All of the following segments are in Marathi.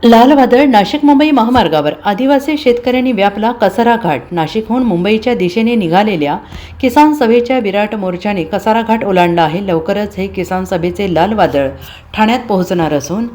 लाल वादळ नाशिक मुंबई महामार्गावर आदिवासी शेतकऱ्यांनी व्यापला कसारा घाट। नाशिकहून मुंबईच्या दिशेने निघालेल्या किसान सभेच्या विराट मोर्चाने कसारा घाट ओलांडला आहे। लवकरच हे किसान सभेचे लाल वादळ ठाण्यात पोहोचणार असून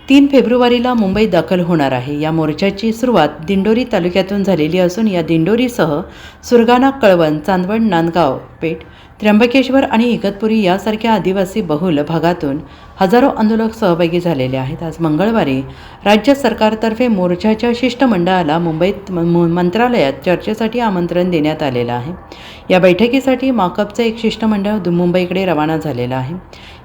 3 फेब्रुवारीला मुंबईत दाखल होणार आहे। या मोर्चाची सुरुवात दिंडोरी तालुक्यातून झालेली असून या दिंडोरीसह सुरगाणा, कळवण, चांदवड, नांदगाव पेठ, त्र्यंबकेश्वर आणि इगतपुरी यासारख्या आदिवासी बहुल भागातून हजारो आंदोलक सहभागी झालेले आहेत। आज मंगळवारी राज्य सरकारतर्फे मोर्चाच्या शिष्टमंडळाला मुंबईत मंत्रालयात चर्चेसाठी आमंत्रण देण्यात आलेलं आहे। या बैठकीसाठी माकपचे एक शिष्टमंडळ मुंबईकडे रवाना झालेलं आहे।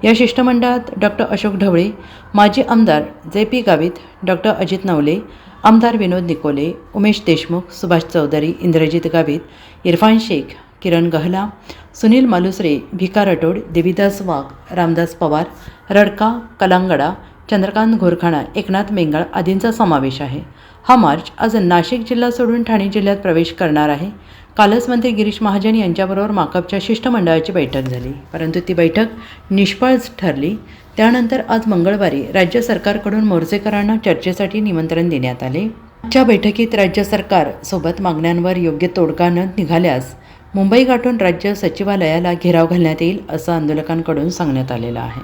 या शिष्टमंडळात डॉक्टर अशोक ढवळे, माजी आमदार जे.पी. गावित, डॉक्टर अजित नवले, आमदार विनोद निकोले, उमेश देशमुख, सुभाष चौधरी, इंद्रजित गावित, इरफान शेख, किरण गहला, सुनील मालुसरे, भिका राठोड, देवीदास वाघ, रामदास पवार, रडका, कलांगडा, चंद्रकांत घोरखाणा, एकनाथ मेंगळ आदींचा समावेश आहे। हा मार्च आज नाशिक जिल्हा सोडून ठाणे जिल्ह्यात प्रवेश करणार आहे। कालच मंत्री गिरीश महाजन यांच्याबरोबर माकपच्या शिष्टमंडळाची बैठक झाली, परंतु ती बैठक निष्फळ ठरली। त्यानंतर आज मंगळवारी राज्य सरकारकडून मोर्चेकरांना चर्चेसाठी निमंत्रण देण्यात आले। आजच्या बैठकीत राज्य सरकार सोबत मागण्यांवर योग्य तोडगा न निघाल्यास मुंबई गाठून राज्य सचिवालयाला घेराव घालण्यात येईल असं आंदोलकांकडून सांगण्यात आलेलं आहे।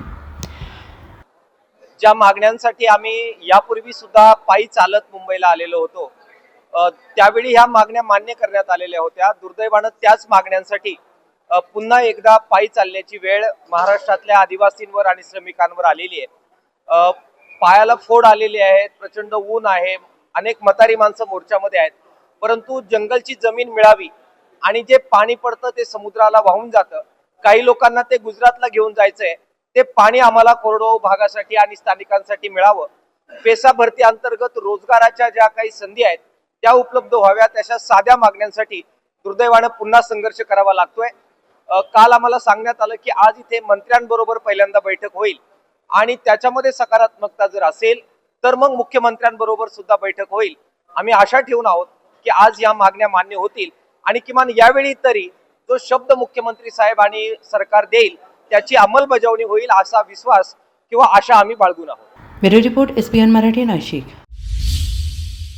ज्या मागण्यांसाठी आम्ही यापूर्वी सुद्धा पायी चालत मुंबईला आलेलो होतो, त्यावेळी ह्या मागण्या मान्य करण्यात आलेल्या होत्या। दुर्दैवानं त्याच मागण्यांसाठी पुन्हा एकदा पायी चालण्याची वेळ महाराष्ट्रातल्या आदिवासींवर आणि श्रमिकांवर आलेली आहे। पायाला फोड आलेली आहेत, प्रचंड ऊन आहे, अनेक म्हातारी माणसं मोर्चामध्ये आहेत, परंतु जंगलची जमीन मिळावी आणि जे पाणी पडतं ते समुद्राला वाहून जातं। काही लोकांना ते गुजरातला घेऊन जायचंय, ते पाणी आम्हाला कोरडवाहू भागासाठी आणि स्थानिकांसाठी मिळावं। पेसा भरती अंतर्गत रोजगाराच्या ज्या काही संधी आहेत त्या उपलब्ध व्हाव्यात, अशा साध्या मागण्यांसाठी दुर्दैवानं पुन्हा संघर्ष करावा लागतोय। काल आम्हाला सांगण्यात आलं की आज इथे मंत्र्यांबरोबर पहिल्यांदा बैठक होईल आणि त्याच्यामध्ये सकारात्मकता जर असेल तर मग मुख्यमंत्र्यांबरोबर सुद्धा बैठक होईल। आम्ही आशा ठेवून आहोत की आज या मागण्या मान्य होतील आणि किमान यावेळी तरी जो शब्द मुख्यमंत्री साहेब आणि सरकार देईल त्याची अंमलबजावणी होईल असा विश्वास किंवा आशा आम्ही बाळगून आहोत। Bureau report, SBN Marathi, Nashik.